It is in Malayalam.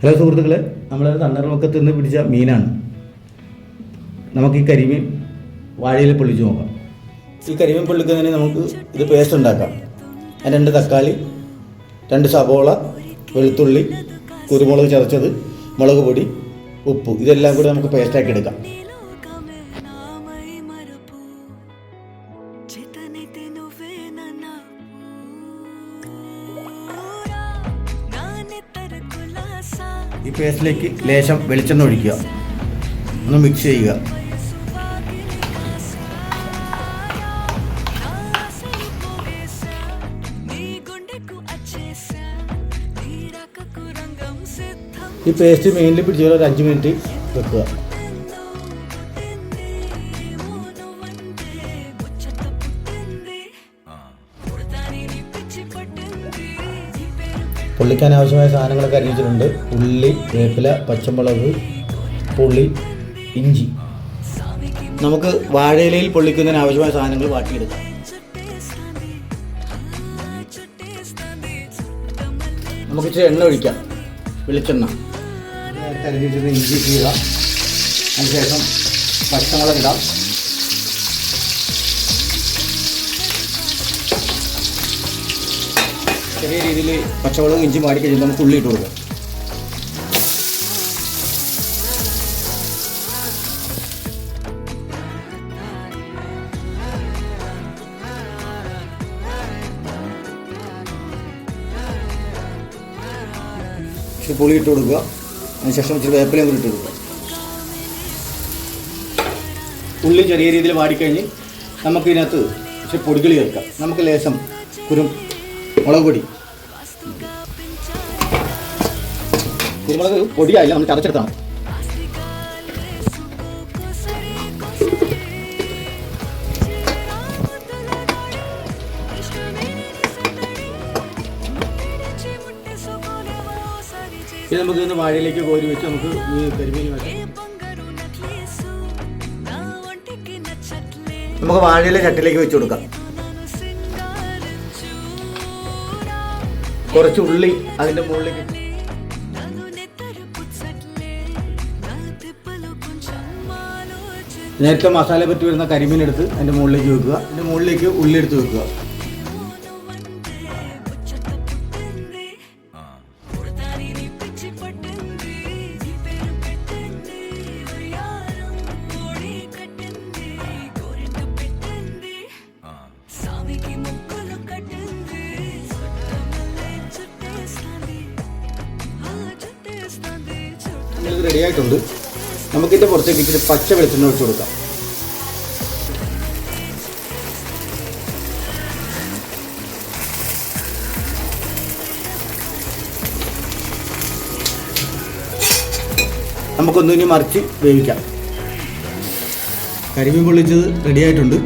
ഹലോ സുഹൃത്തുക്കളെ, നമ്മളൊരു തണ്ണീർമുക്കത്ത് നിന്ന് പിടിച്ച മീനാണ്. നമുക്ക് ഈ കരിമീൻ വാഴയിൽ പൊള്ളിച്ച് നോക്കാം. ഈ കരിമീൻ പൊള്ളിക്കുന്നതിന് നമുക്ക് ഇത് പേസ്റ്റ് ഉണ്ടാക്കാം. 2 തക്കാളി, 2 സബോള, വെളുത്തുള്ളി, കുരുമുളക് ചതച്ചത്, മുളക് പൊടി, ഉപ്പ്, ഇതെല്ലാം കൂടി നമുക്ക് പേസ്റ്റാക്കി എടുക്കാം. ഈ പേസ്റ്റിലേക്ക് ലേശം വെളിച്ചെണ്ണ ഒഴിക്കുക, ഒന്ന് മിക്സ് ചെയ്യുക. ഈ പേസ്റ്റ് മെയിനിൽ പിടിച്ച ഒരു 5 മിനിറ്റ് വെക്കുക. പൊള്ളിക്കാൻ ആവശ്യമായ സാധനങ്ങളൊക്കെ അരിഞ്ഞിട്ടുണ്ട്. ഉള്ളി, വേപ്പില, പച്ചമുളക്, പുളി, ഇഞ്ചി. നമുക്ക് വാഴയിലയിൽ പൊള്ളിക്കുന്നതിന് ആവശ്യമായ സാധനങ്ങൾ വാട്ടിയെടുക്കാം. നമുക്ക് ഇച്ചിരി എണ്ണ ഒഴിക്കാം, വെളിച്ചെണ്ണ. നേരത്തെ അരിഞ്ഞിട്ട് ഇഞ്ചി ഇടാം. അതിനുശേഷം പച്ചമുളക് ഇടാം. ചെറിയ രീതിയിൽ പച്ചമുളക് ഇഞ്ചി മാടി കഴിഞ്ഞാൽ നമുക്ക് ഉള്ളി ഇട്ട് കൊടുക്കാം. പക്ഷെ പുളി ഇട്ട് കൊടുക്കുക. അതിനുശേഷം ഇച്ചിരി വേപ്പിലയും കൂടി ഇട്ട് കൊടുക്കുക. ഉള്ളി ചെറിയ രീതിയിൽ വാടിക്കഴിഞ്ഞ് നമുക്കിതിനകത്ത് ഇച്ചിരി പൊടികൾ ചേർക്കാം. നമുക്ക് ലേശം മുളക് പൊടി, കുരുമുളക് പൊടിയായില്ല, നമ്മൾ ചതച്ചെടുത്താണ്. ഇത് നമുക്ക് ഇന്ന് വാഴയിലേക്ക് കോരി വെച്ച് നമുക്ക് ഈ കരിമീൻ നമുക്ക് വാഴയിലെ ചട്ടിലേക്ക് വെച്ച് കൊടുക്കാം. കുറച്ച് ഉള്ളി അതിൻ്റെ മുകളിലേക്ക്, നേരത്തെ മസാല പറ്റി വരുന്ന കരിമീൻ എടുത്ത് അതിൻ്റെ മുകളിലേക്ക് വെക്കുക. അതിൻ്റെ മുകളിലേക്ക് ഉള്ളി എടുത്ത് വെക്കുക. ഇത് റെഡി ആയിട്ടുണ്ട്. നമുക്കിതിൻ്റെ പുറത്തേക്ക് ഇച്ചിരി പച്ച വെളിച്ചെണ്ണ ഒഴിച്ച് കൊടുക്കാം. നമുക്കൊന്നിനി മറിച്ച് വേവിക്കാം. കരിമീൻ പൊള്ളിച്ചത് റെഡി ആയിട്ടുണ്ട്.